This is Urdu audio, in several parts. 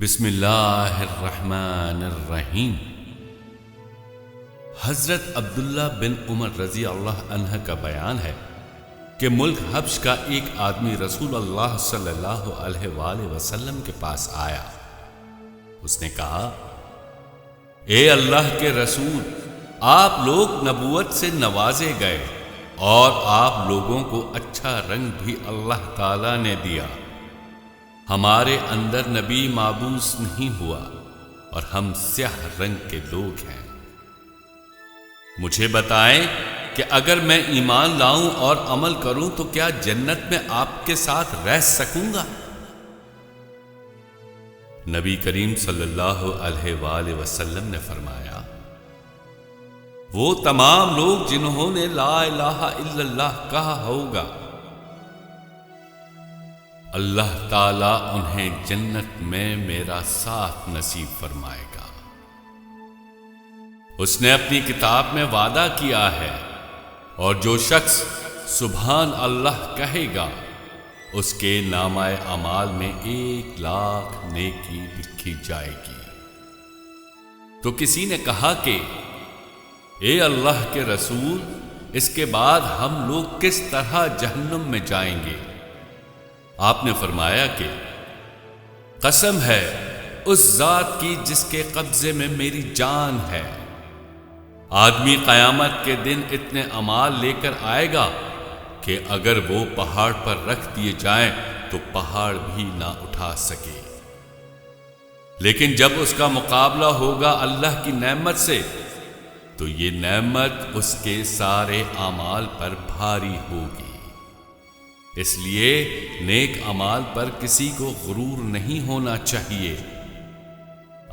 بسم اللہ الرحمن الرحیم۔ حضرت عبداللہ بن عمر رضی اللہ عنہ کا بیان ہے کہ ملک حبش کا ایک آدمی رسول اللہ صلی اللہ علیہ وآلہ وسلم کے پاس آیا۔ اس نے کہا، اے اللہ کے رسول، آپ لوگ نبوت سے نوازے گئے اور آپ لوگوں کو اچھا رنگ بھی اللہ تعالی نے دیا۔ ہمارے اندر نبی مابعوث نہیں ہوا اور ہم سیاہ رنگ کے لوگ ہیں۔ مجھے بتائیں کہ اگر میں ایمان لاؤں اور عمل کروں تو کیا جنت میں آپ کے ساتھ رہ سکوں گا؟ نبی کریم صلی اللہ علیہ وآلہ وسلم نے فرمایا، وہ تمام لوگ جنہوں نے لا الہ الا اللہ کہا ہوگا، اللہ تعالیٰ انہیں جنت میں میرا ساتھ نصیب فرمائے گا۔ اس نے اپنی کتاب میں وعدہ کیا ہے، اور جو شخص سبحان اللہ کہے گا اس کے نامہ اعمال میں 1,00,000 نیکی لکھی جائے گی۔ تو کسی نے کہا کہ اے اللہ کے رسول، اس کے بعد ہم لوگ کس طرح جہنم میں جائیں گے؟ آپ نے فرمایا کہ قسم ہے اس ذات کی جس کے قبضے میں میری جان ہے، آدمی قیامت کے دن اتنے اعمال لے کر آئے گا کہ اگر وہ پہاڑ پر رکھ دیے جائیں تو پہاڑ بھی نہ اٹھا سکے، لیکن جب اس کا مقابلہ ہوگا اللہ کی نعمت سے تو یہ نعمت اس کے سارے اعمال پر بھاری ہوگی۔ اس لیے نیک اعمال پر کسی کو غرور نہیں ہونا چاہیے۔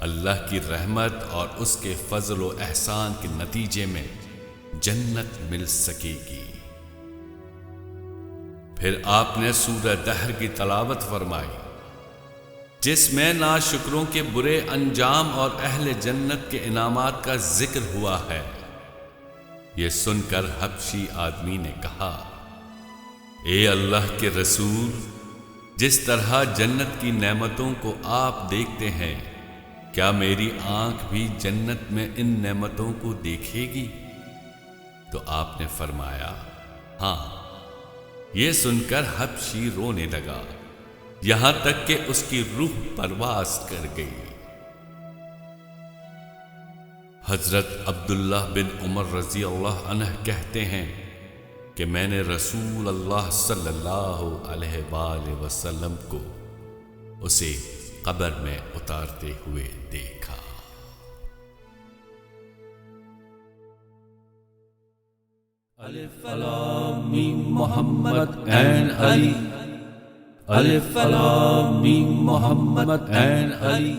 اللہ کی رحمت اور اس کے فضل و احسان کے نتیجے میں جنت مل سکے گی۔ پھر آپ نے سورہ دہر کی تلاوت فرمائی، جس میں ناشکروں کے برے انجام اور اہل جنت کے انعامات کا ذکر ہوا ہے۔ یہ سن کر حبشی آدمی نے کہا، اے اللہ کے رسول، جس طرح جنت کی نعمتوں کو آپ دیکھتے ہیں، کیا میری آنکھ بھی جنت میں ان نعمتوں کو دیکھے گی؟ تو آپ نے فرمایا، ہاں۔ یہ سن کر حبشی رونے لگا، یہاں تک کہ اس کی روح پرواز کر گئی۔ حضرت عبداللہ بن عمر رضی اللہ عنہ کہتے ہیں کہ میں نے رسول اللہ صلی اللہ علیہ وآلہ وسلم کو اسے قبر میں اتارتے ہوئے دیکھا۔ الف لام میم محمد عین علی، الف لام میم محمد عین علی۔